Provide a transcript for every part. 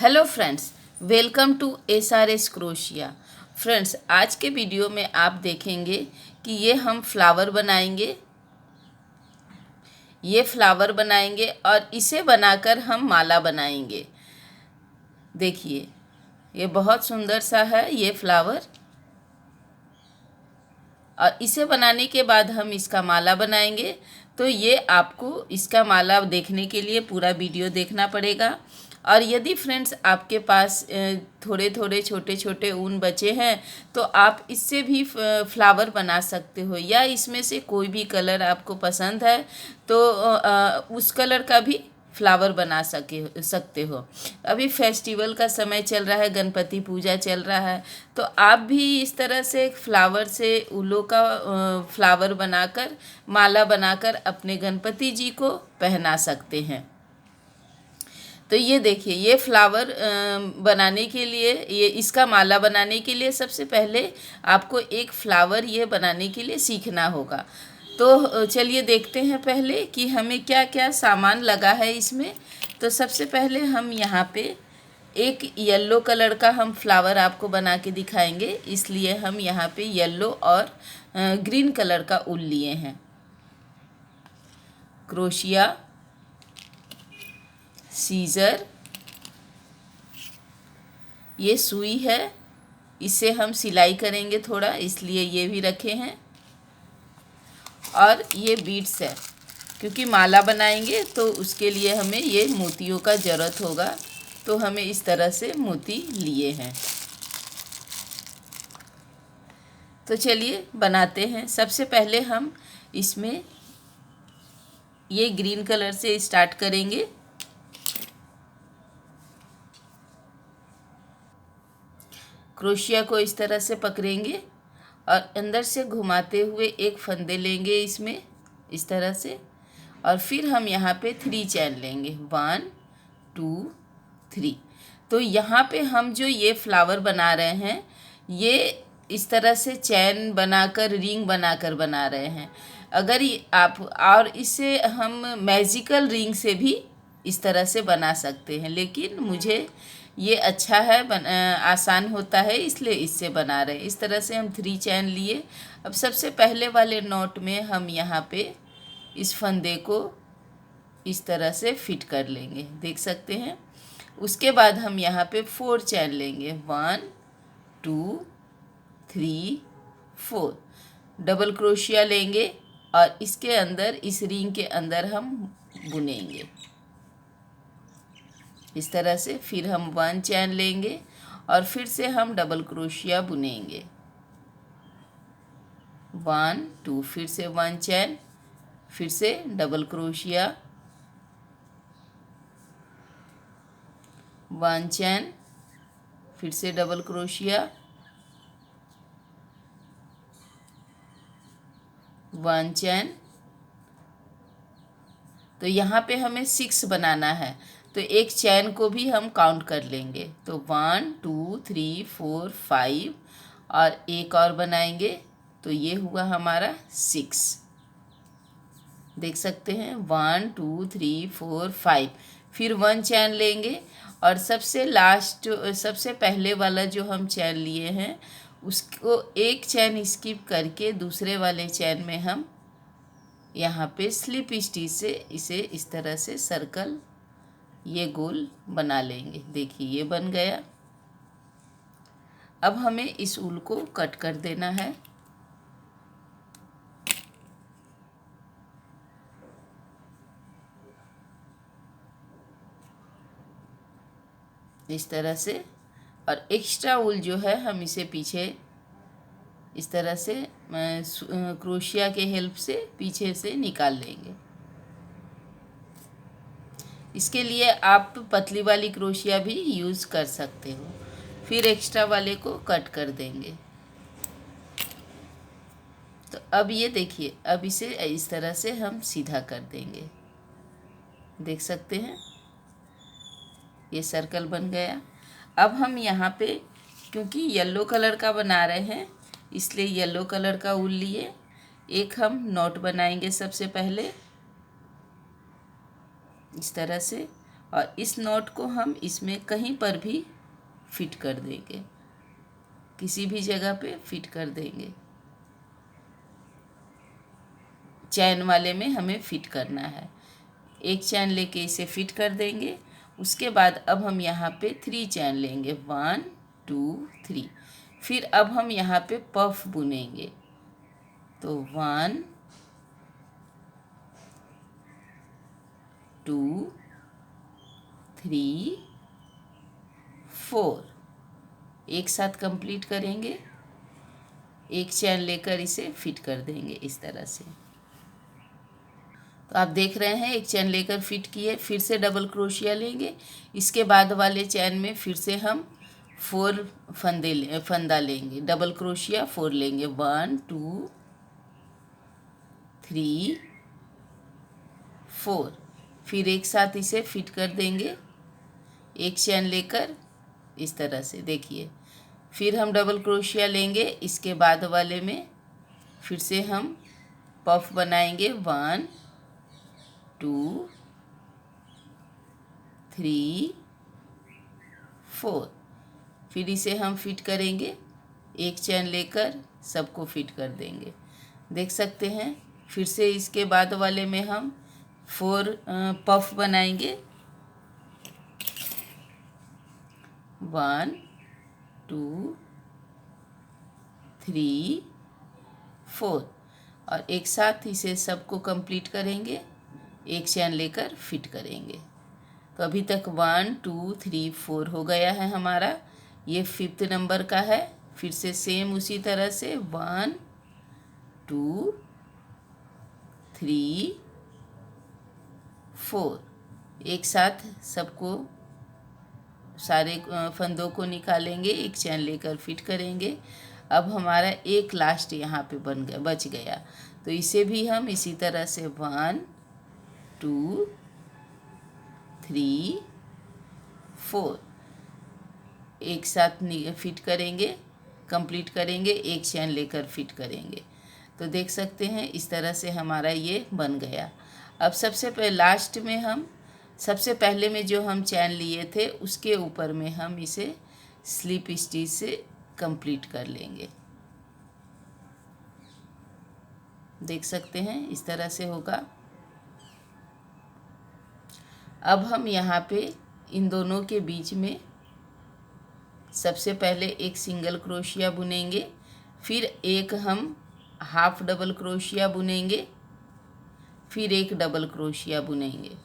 Hello friends, welcome to SRS क्रोशिया। Friends, आज के वीडियो में आप देखेंगे कि ये हम फ्लावर बनाएंगे। ये फ्लावर बनाएंगे और इसे बनाकर हम माला बनाएंगे। देखिए, ये बहुत सुंदर सा है ये फ्लावर। और इसे बनाने के बाद हम इसका माला बनाएंगे। तो ये आपको इसका माला देखने के लिए पूरा वीडियो देखना पड़ेगा। और यदि फ्रेंड्स आपके पास थोड़े थोड़े छोटे छोटे ऊन बचे हैं तो आप इससे भी फ्लावर बना सकते हो, या इसमें से कोई भी कलर आपको पसंद है तो उस कलर का भी फ्लावर बना सकते हो। अभी फेस्टिवल का समय चल रहा है, गणपति पूजा चल रहा है, तो आप भी इस तरह से फ्लावर से उलो का फ्लावर बनाकर माला बनाकर अपने गणपति जी को पहना सकते हैं। तो ये देखिए, ये फ्लावर बनाने के लिए, ये इसका माला बनाने के लिए सबसे पहले आपको एक फ्लावर ये बनाने के लिए सीखना होगा। तो चलिए देखते हैं पहले कि हमें क्या क्या सामान लगा है इसमें। तो सबसे पहले हम यहाँ पे एक येलो कलर का हम फ्लावर आपको बना के दिखाएंगे, इसलिए हम यहाँ पे येलो और ग्रीन कलर का ऊन लिए हैं। क्रोशिया, सीजर, ये सुई है, इससे हम सिलाई करेंगे थोड़ा, इसलिए ये भी रखे हैं। और ये बीड्स है, क्योंकि माला बनाएंगे तो उसके लिए हमें ये मोतियों का ज़रूरत होगा, तो हमें इस तरह से मोती लिए हैं। तो चलिए बनाते हैं। सबसे पहले हम इसमें ये ग्रीन कलर से स्टार्ट करेंगे। क्रोशिया को इस तरह से पकड़ेंगे और अंदर से घुमाते हुए एक फंदे लेंगे इसमें इस तरह से, और फिर हम यहाँ पे 3 चैन लेंगे, 1 2 3। तो यहाँ पे हम जो ये फ्लावर बना रहे हैं, ये इस तरह से चैन बनाकर, रिंग बनाकर बना रहे हैं। अगर आप और इसे हम मैजिकल रिंग से भी इस तरह से बना सकते हैं, लेकिन मुझे ये अच्छा है, आसान होता है, इसलिए इससे बना रहे हैं। इस तरह से हम 3 चैन लिए। अब सबसे पहले वाले नॉट में हम यहाँ पे इस फंदे को इस तरह से फिट कर लेंगे, देख सकते हैं। उसके बाद हम यहाँ पे 4 चैन लेंगे, 1 2 3 4। डबल क्रोशिया लेंगे और इसके अंदर, इस रिंग के अंदर हम बुनेंगे इस तरह से। फिर हम 1 चैन लेंगे और फिर से हम डबल क्रोशिया बुनेंगे, 1 2, फिर से 1 चैन, फिर से डबल क्रोशिया, 1 चैन, फिर से डबल क्रोशिया, 1 चैन। तो यहाँ पे हमें 6 बनाना है, तो एक चैन को भी हम काउंट कर लेंगे। तो 1 2 3 4 5 और एक और बनाएंगे, तो ये हुआ हमारा 6, देख सकते हैं। 1 2 3 4 5, फिर 1 चैन लेंगे और सबसे लास्ट, सबसे पहले वाला जो हम चैन लिए हैं उसको एक चैन स्किप करके दूसरे वाले चैन में हम यहाँ पे स्लिप स्टिच से इसे इस तरह से सर्कल, ये गोल बना लेंगे। देखिए, ये बन गया। अब हमें इस ऊल को कट कर देना है इस तरह से, और एक्स्ट्रा ऊल जो है हम इसे पीछे इस तरह से क्रोशिया के हेल्प से पीछे से निकाल लेंगे। इसके लिए आप पतली वाली क्रोशिया भी यूज़ कर सकते हो। फिर एक्स्ट्रा वाले को कट कर देंगे। तो अब ये देखिए, अब इसे इस तरह से हम सीधा कर देंगे, देख सकते हैं। ये सर्कल बन गया। अब हम यहाँ पे, क्योंकि येलो कलर का बना रहे हैं, इसलिए येलो कलर का ऊल लिए एक हम नॉट बनाएंगे सबसे पहले इस तरह से, और इस नॉट को हम इसमें कहीं पर भी फिट कर देंगे, किसी भी जगह पे फिट कर देंगे। चैन वाले में हमें फिट करना है। एक चैन लेके इसे फिट कर देंगे। उसके बाद अब हम यहाँ पे 3 चैन लेंगे, 1 2 3। फिर अब हम यहाँ पे पफ बुनेंगे, तो 1 2 3 4 एक साथ कंप्लीट करेंगे। एक चैन लेकर इसे फिट कर देंगे इस तरह से। तो आप देख रहे हैं एक चैन लेकर फिट किए, फिर से डबल क्रोशिया लेंगे। इसके बाद वाले चैन में फिर से हम 4 फंदा लेंगे, डबल क्रोशिया 4 लेंगे, 1 2 3 4। फिर एक साथ इसे फिट कर देंगे एक चैन लेकर इस तरह से, देखिए। फिर हम डबल क्रोशिया लेंगे, इसके बाद वाले में फिर से हम पफ बनाएंगे, 1 2 3 4। फिर इसे हम फिट करेंगे, एक चैन लेकर सबको फिट कर देंगे, देख सकते हैं। फिर से इसके बाद वाले में हम 4 पफ बनाएंगे, 1 2 3 4 और एक साथ इसे सबको कंप्लीट करेंगे, एक चैन लेकर फिट करेंगे। तो अभी तक 1 2 3 4 हो गया है हमारा, ये 5th नंबर का है। फिर से सेम उसी तरह से 1 2 3 4 एक साथ सबको सारे फंदों को निकालेंगे, एक चैन लेकर फिट करेंगे। अब हमारा एक लास्ट यहाँ पे बच गया, तो इसे भी हम इसी तरह से 1 2 3 4 एक साथ फिट करेंगे, कंप्लीट करेंगे, एक चैन लेकर फिट करेंगे। तो देख सकते हैं इस तरह से हमारा ये बन गया। अब लास्ट में हम सबसे पहले में जो हम चैन लिए थे उसके ऊपर में हम इसे स्लिप स्टिच से कंप्लीट कर लेंगे, देख सकते हैं इस तरह से होगा। अब हम यहाँ पे इन दोनों के बीच में सबसे पहले एक सिंगल क्रोशिया बुनेंगे, फिर एक हम हाफ डबल क्रोशिया बुनेंगे, फिर एक डबल क्रोशिया बुनेंगे।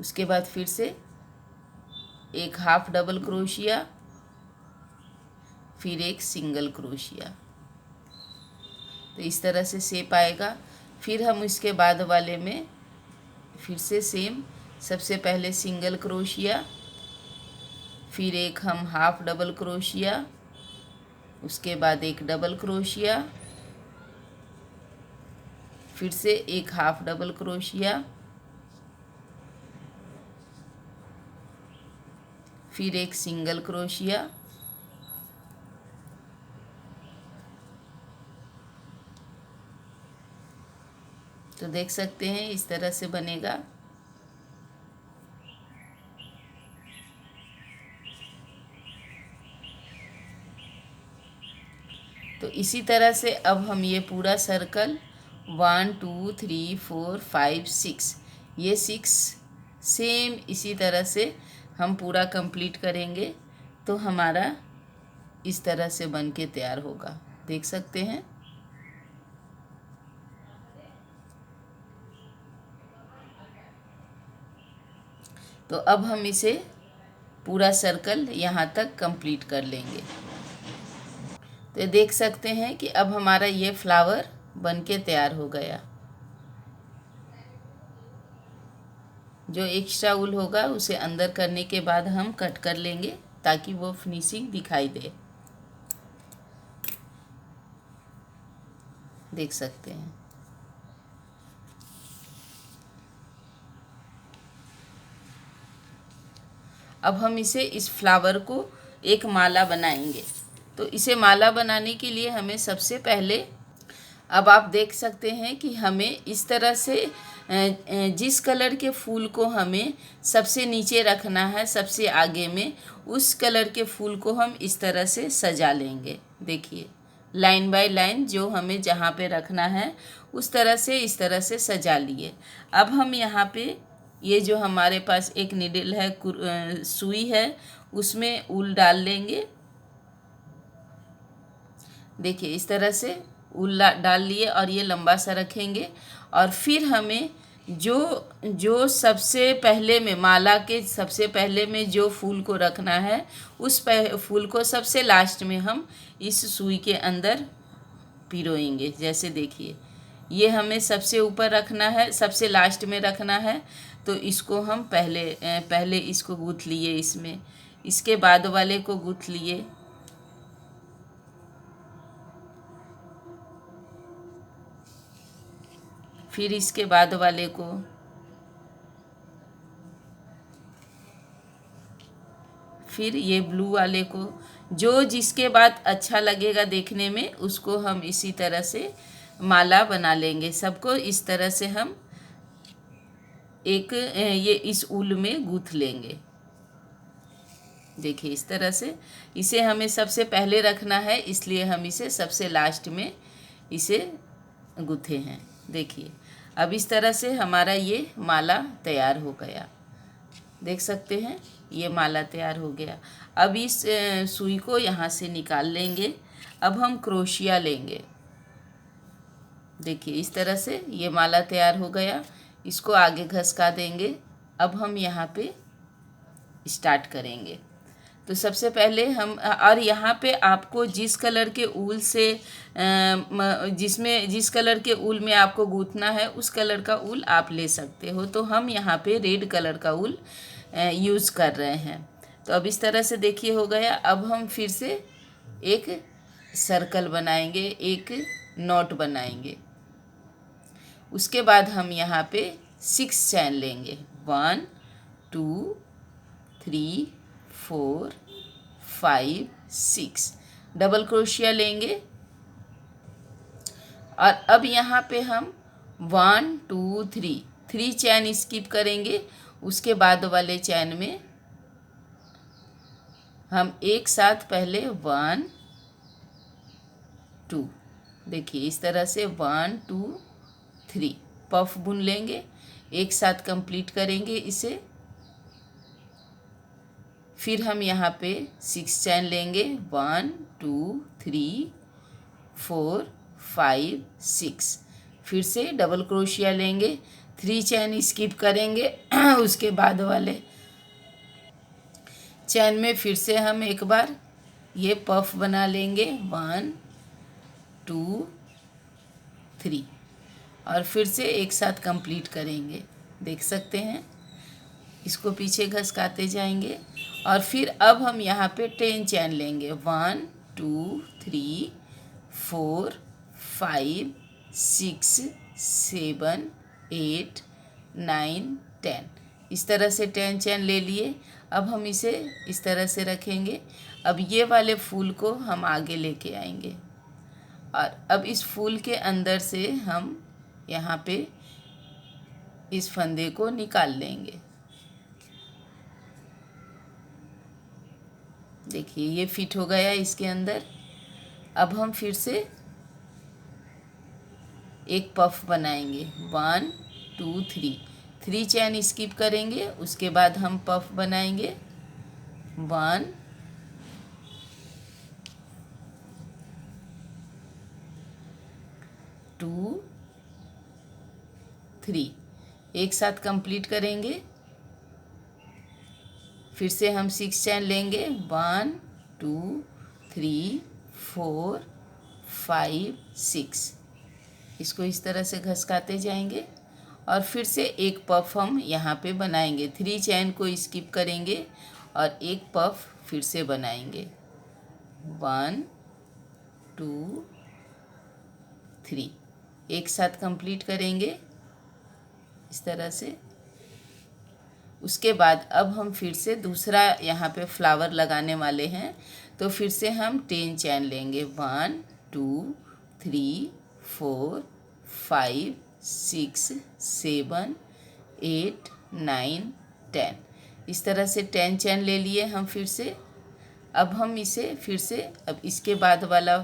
उसके बाद फिर से एक हाफ डबल क्रोशिया, फिर एक सिंगल क्रोशिया। तो इस तरह से शेप आएगा। फिर हम इसके बाद वाले में फिर से सेम, सबसे पहले सिंगल क्रोशिया, फिर एक हम हाफ डबल क्रोशिया, उसके बाद एक डबल क्रोशिया, फिर से एक हाफ डबल क्रोशिया, फिर एक सिंगल क्रोशिया, तो देख सकते हैं इस तरह से बनेगा। तो इसी तरह से अब हम ये पूरा सर्कल 1 2 3 4 5 6 ये 6 सेम इसी तरह से हम पूरा कंप्लीट करेंगे, तो हमारा इस तरह से बन के तैयार होगा, देख सकते हैं। तो अब हम इसे पूरा सर्कल यहाँ तक कंप्लीट कर लेंगे। तो देख सकते हैं कि अब हमारा ये फ्लावर बन के तैयार हो गया। जो एक्स्ट्रा ऊल होगा उसे अंदर करने के बाद हम कट कर लेंगे ताकि वो फिनिशिंग दिखाई दे, देख सकते हैं। अब हम इस फ्लावर को एक माला बनाएंगे। तो इसे माला बनाने के लिए हमें सबसे पहले, अब आप देख सकते हैं कि हमें इस तरह से जिस कलर के फूल को हमें सबसे नीचे रखना है, सबसे आगे में, उस कलर के फूल को हम इस तरह से सजा लेंगे। देखिए, लाइन बाय लाइन जो हमें जहाँ पे रखना है उस तरह से इस तरह से सजा लिए। अब हम यहाँ पे ये जो हमारे पास एक निडल है, सुई है, उसमें ऊल डाल लेंगे। देखिए, इस तरह से ऊल डाल लिए और ये लंबा सा रखेंगे। और फिर हमें जो सबसे पहले में, माला के सबसे पहले में जो फूल को रखना है, उस फूल को सबसे लास्ट में हम इस सुई के अंदर पिरोएंगे। जैसे देखिए, ये हमें सबसे ऊपर रखना है, सबसे लास्ट में रखना है, तो इसको हम पहले इसको गूँथ लिए इसमें, इसके बाद वाले को गूँथ लिए, फिर इसके बाद वाले को, फिर ये ब्लू वाले को। जो जिसके बाद अच्छा लगेगा देखने में, उसको हम इसी तरह से माला बना लेंगे। सबको इस तरह से हम ये इस ऊल में गूँथ लेंगे। देखिए, इस तरह से इसे हमें सबसे पहले रखना है, इसलिए हम इसे सबसे लास्ट में इसे गूँथे हैं। देखिए, अब इस तरह से हमारा ये माला तैयार हो गया। देख सकते हैं, ये माला तैयार हो गया। अब इस सुई को यहाँ से निकाल लेंगे। अब हम क्रोशिया लेंगे। देखिए, इस तरह से ये माला तैयार हो गया। इसको आगे घसका देंगे। अब हम यहाँ पे स्टार्ट करेंगे। तो सबसे पहले हम, और यहाँ पे आपको जिस कलर के ऊल से जिस कलर के ऊल में आपको गूँथना है, उस कलर का ऊल आप ले सकते हो। तो हम यहाँ पे रेड कलर का ऊल यूज़ कर रहे हैं। तो अब इस तरह से देखिए हो गया। अब हम फिर से एक सर्कल बनाएंगे, एक नॉट बनाएंगे। उसके बाद हम यहाँ पे 6 चैन लेंगे। 1 2 3 4 5 6 डबल क्रोशिया लेंगे। और अब यहाँ पे हम 1 2 3 चैन स्किप करेंगे। उसके बाद वाले चैन में हम एक साथ पहले 1 2, देखिए इस तरह से 1 2 3 पफ बुन लेंगे। एक साथ कंप्लीट करेंगे इसे। फिर हम यहाँ पे 6 चैन लेंगे। 1 2 3 4 5 6। फिर से डबल क्रोशिया लेंगे। 3 चैन स्किप करेंगे। उसके बाद वाले चैन में फिर से हम एक बार ये पफ बना लेंगे। 1 2 3 और फिर से एक साथ कंप्लीट करेंगे। देख सकते हैं, इसको पीछे घसकाते जाएंगे। और फिर अब हम यहाँ पे 10 चैन लेंगे। 1 2 3 4 5 6 7 8 9 10। इस तरह से 10 चैन ले लिए। अब हम इसे इस तरह से रखेंगे। अब ये वाले फूल को हम आगे लेके आएंगे और अब इस फूल के अंदर से हम यहाँ पे इस फंदे को निकाल लेंगे। देखिए ये फिट हो गया इसके अंदर। अब हम फिर से एक पफ बनाएंगे। 1 2 3 चैन स्किप करेंगे। उसके बाद हम पफ बनाएंगे। 1 2 3 एक साथ कंप्लीट करेंगे। फिर से हम 6 चैन लेंगे। 1 2 3 4 5 6। इसको इस तरह से घसकाते जाएंगे और फिर से एक पफ हम यहाँ पे बनाएंगे। 3 चैन को स्किप करेंगे और एक पफ फिर से बनाएंगे। 1 2 3 एक साथ कंप्लीट करेंगे इस तरह से। उसके बाद अब हम फिर से दूसरा यहाँ पे फ्लावर लगाने वाले हैं। तो फिर से हम 10 चैन लेंगे। 1 2 3 4 5 6 7 8 9 10। इस तरह से 10 चैन ले लिए हम फिर से। अब हम इसे फिर से अब इसके बाद वाला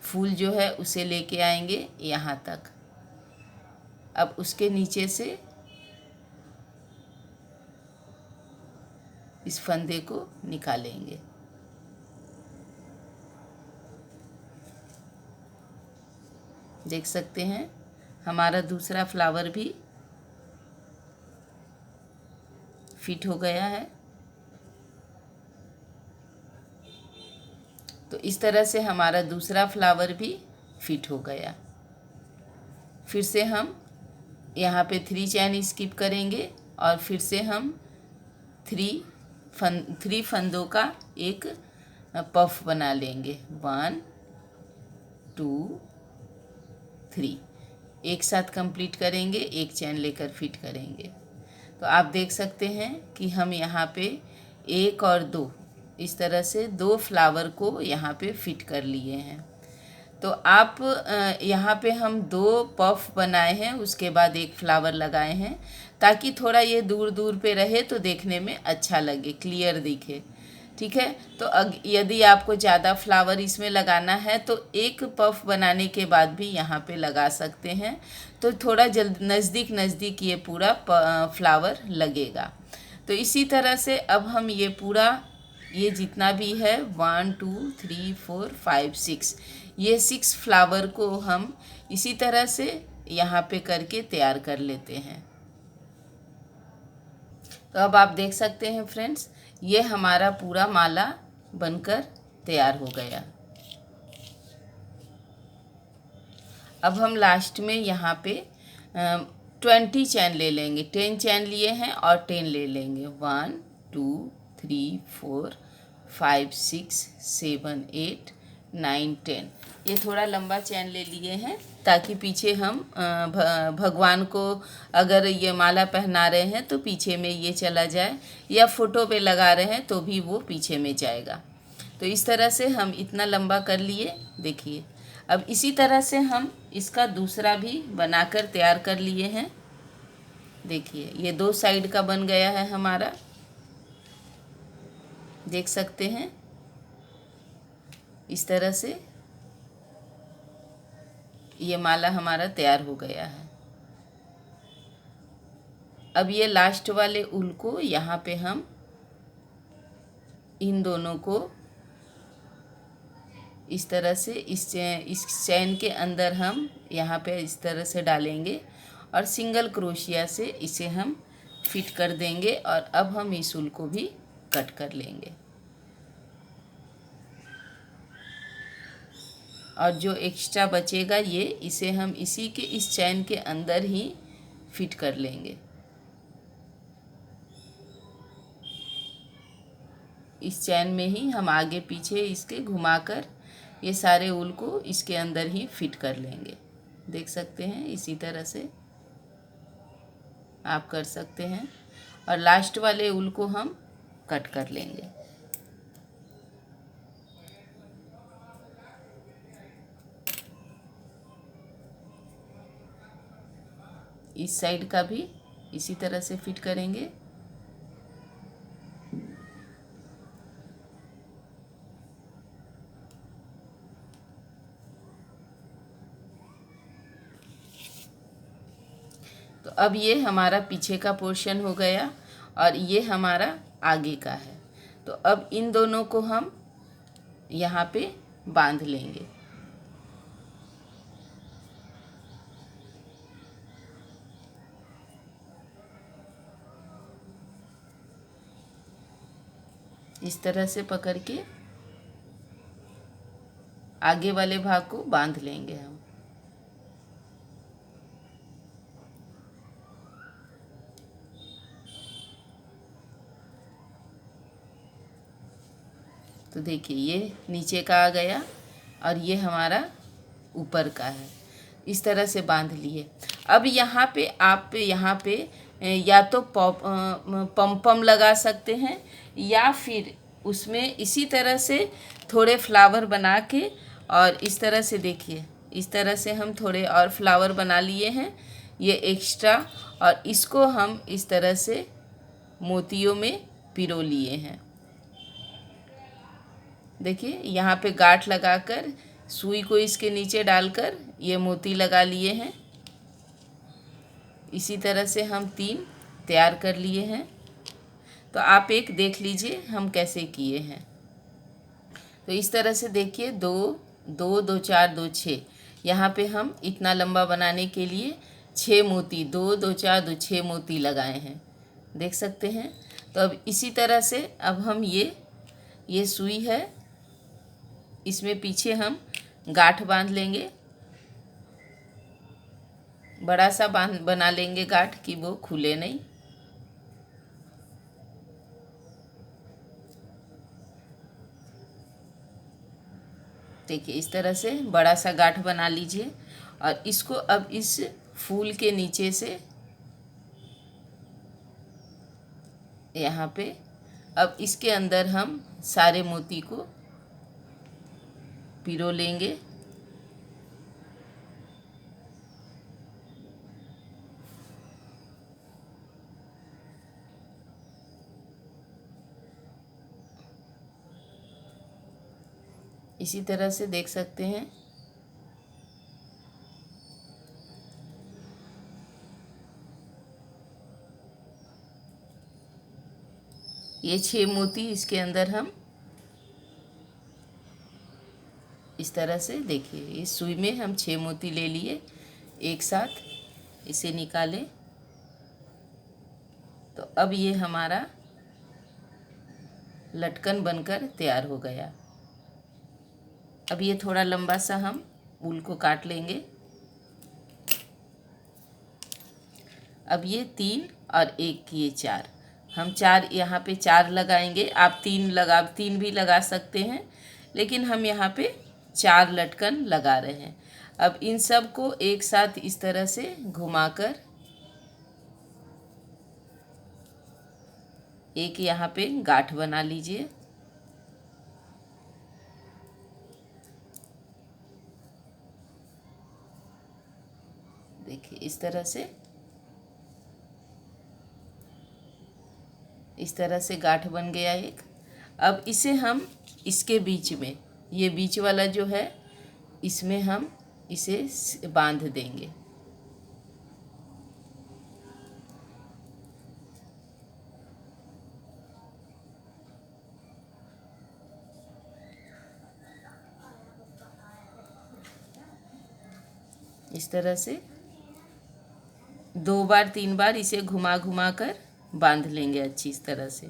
फूल जो है उसे लेके आएंगे यहाँ तक। अब उसके नीचे से इस फंदे को निकालेंगे। देख सकते हैं हमारा दूसरा फ्लावर भी फिट हो गया है। तो इस तरह से हमारा दूसरा फ्लावर भी फिट हो गया। फिर से हम यहाँ पे 3 चैन स्किप करेंगे और फिर से हम 3 फंदों का एक पफ बना लेंगे। 1 2 3 एक साथ कंप्लीट करेंगे, एक चैन लेकर फिट करेंगे। तो आप देख सकते हैं कि हम यहाँ पे 1 और 2 इस तरह से 2 फ्लावर को यहाँ पे फिट कर लिए हैं। तो आप यहाँ पे हम 2 पफ बनाए हैं, उसके बाद 1 फ्लावर लगाए हैं ताकि थोड़ा ये दूर दूर पे रहे तो देखने में अच्छा लगे, क्लियर दिखे। ठीक है, तो यदि आपको ज़्यादा फ्लावर इसमें लगाना है तो 1 पफ बनाने के बाद भी यहाँ पे लगा सकते हैं, तो थोड़ा नज़दीक नज़दीक ये पूरा फ्लावर लगेगा। तो इसी तरह से अब हम ये पूरा ये जितना भी है 1 2 3 4 5 6 ये 6 फ्लावर को हम इसी तरह से यहाँ पे करके तैयार कर लेते हैं। तो अब आप देख सकते हैं फ्रेंड्स, ये हमारा पूरा माला बनकर तैयार हो गया। अब हम लास्ट में यहाँ पे 20 चैन ले लेंगे। 10 चैन लिए हैं और 10 ले लेंगे। 1 2 3 4 5 6 7 8 9 10। ये थोड़ा लंबा चैन ले लिए हैं ताकि पीछे हम भगवान को अगर ये माला पहना रहे हैं तो पीछे में ये चला जाए, या फ़ोटो पे लगा रहे हैं तो भी वो पीछे में जाएगा। तो इस तरह से हम इतना लंबा कर लिए। देखिए, अब इसी तरह से हम इसका दूसरा भी बनाकर तैयार कर लिए हैं। देखिए, ये 2 साइड का बन गया है हमारा, देख सकते हैं। इस तरह से ये माला हमारा तैयार हो गया है। अब ये लास्ट वाले ऊल को यहाँ पे हम इन दोनों को इस तरह से इस चैन के अंदर हम यहाँ पे इस तरह से डालेंगे और सिंगल क्रोशिया से इसे हम फिट कर देंगे। और अब हम इस ऊल को भी कट कर लेंगे और जो एक्स्ट्रा बचेगा ये इसे हम इसी के इस चैन के अंदर ही फिट कर लेंगे। इस चैन में ही हम आगे पीछे इसके घुमाकर ये सारे ऊल को इसके अंदर ही फिट कर लेंगे। देख सकते हैं, इसी तरह से आप कर सकते हैं। और लास्ट वाले ऊल को हम कट कर लेंगे। इस साइड का भी इसी तरह से फिट करेंगे। तो अब ये हमारा पीछे का पोर्शन हो गया और ये हमारा आगे का है। तो अब इन दोनों को हम यहाँ पे बांध लेंगे। इस तरह से पकड़ के आगे वाले भाग को बांध लेंगे हम। तो देखिए, ये नीचे का आ गया और ये हमारा ऊपर का है। इस तरह से बांध लिए। अब यहाँ पे आप यहाँ पे या तो पम लगा सकते हैं या फिर उसमें इसी तरह से थोड़े फ्लावर बना के और इस तरह से देखिए, इस तरह से हम थोड़े और फ्लावर बना लिए हैं। ये एक्स्ट्रा, और इसको हम इस तरह से मोतियों में पिरो लिए हैं। देखिए यहाँ पे गांठ लगाकर सुई को इसके नीचे डालकर ये मोती लगा लिए हैं। इसी तरह से हम 3 तैयार कर लिए हैं। तो आप एक देख लीजिए हम कैसे किए हैं। तो इस तरह से देखिए 2 2 2 4 2 6, यहाँ पे हम इतना लंबा बनाने के लिए 6 मोती 2 2 4 2 6 मोती लगाए हैं, देख सकते हैं। तो अब इसी तरह से अब हम ये सुई है, इसमें पीछे हम गांठ बांध लेंगे, बड़ा सा बना लेंगे गांठ कि वो खुले नहीं। देखिए इस तरह से बड़ा सा गांठ बना लीजिए, और इसको अब इस फूल के नीचे से यहाँ पे अब इसके अंदर हम सारे मोती को पिरो लेंगे। इसी तरह से देख सकते हैं। ये 6 मोती इसके अंदर हम इस तरह से, देखिए इस सुई में हम 6 मोती ले लिए एक साथ, इसे निकालें। तो अब ये हमारा लटकन बनकर तैयार हो गया। अब ये थोड़ा लंबा सा हम ऊल को काट लेंगे। अब ये 3 और 1 ये 4, हम 4 यहाँ पे 4 लगाएंगे। आप 3 भी लगा सकते हैं, लेकिन हम यहाँ पे 4 लटकन लगा रहे हैं। अब इन सब को एक साथ इस तरह से घुमाकर एक यहाँ पे गांठ बना लीजिए। देखिए इस तरह से गांठ बन गया एक। अब इसे हम इसके बीच में, ये बीच वाला जो है, इसमें हम इसे बांध देंगे। इस तरह से 2 बार 3 बार इसे घुमा घुमा कर बांध लेंगे अच्छी इस तरह से।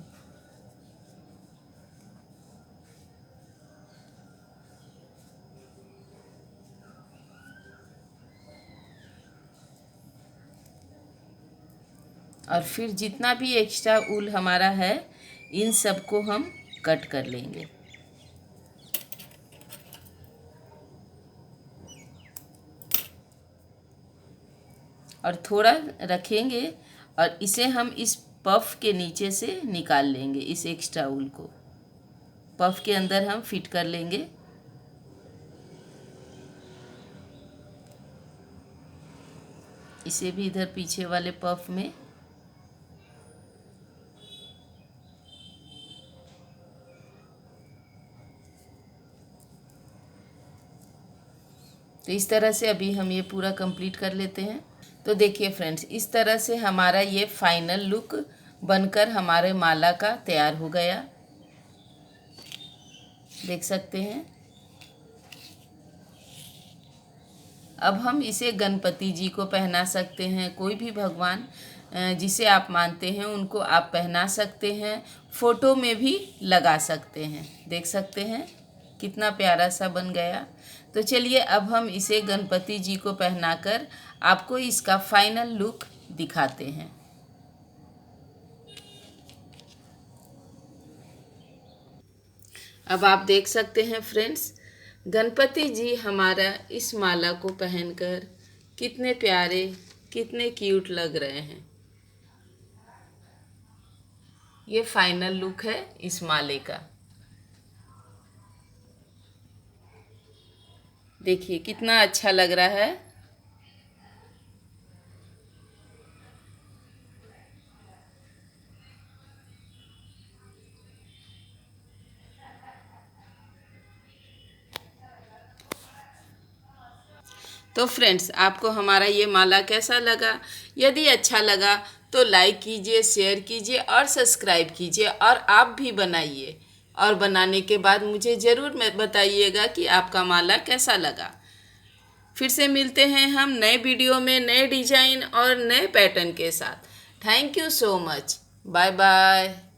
और फिर जितना भी एक्स्ट्रा ऊल हमारा है, इन सब को हम कट कर लेंगे। और थोड़ा रखेंगे और इसे हम इस पफ के नीचे से निकाल लेंगे। इस एक्स्ट्रा ऊल को पफ के अंदर हम फिट कर लेंगे। इसे भी इधर पीछे वाले पफ में। तो इस तरह से अभी हम ये पूरा कंप्लीट कर लेते हैं। तो देखिए फ्रेंड्स, इस तरह से हमारा ये फाइनल लुक बनकर हमारे माला का तैयार हो गया, देख सकते हैं। अब हम इसे गणपति जी को पहना सकते हैं, कोई भी भगवान जिसे आप मानते हैं उनको आप पहना सकते हैं, फ़ोटो में भी लगा सकते हैं। देख सकते हैं कितना प्यारा सा बन गया। तो चलिए अब हम इसे गणपति जी को पहनाकर आपको इसका फाइनल लुक दिखाते हैं। अब आप देख सकते हैं फ्रेंड्स, गणपति जी हमारा इस माला को पहनकर कितने प्यारे, कितने क्यूट लग रहे हैं। ये फाइनल लुक है इस माले का। देखिए कितना अच्छा लग रहा है। तो फ्रेंड्स, आपको हमारा ये माला कैसा लगा? यदि अच्छा लगा तो लाइक कीजिए, शेयर कीजिए और सब्सक्राइब कीजिए, और आप भी बनाइए, और बनाने के बाद मुझे ज़रूर बताइएगा कि आपका माला कैसा लगा। फिर से मिलते हैं हम नए वीडियो में, नए डिजाइन और नए पैटर्न के साथ। Thank you so much. Bye bye.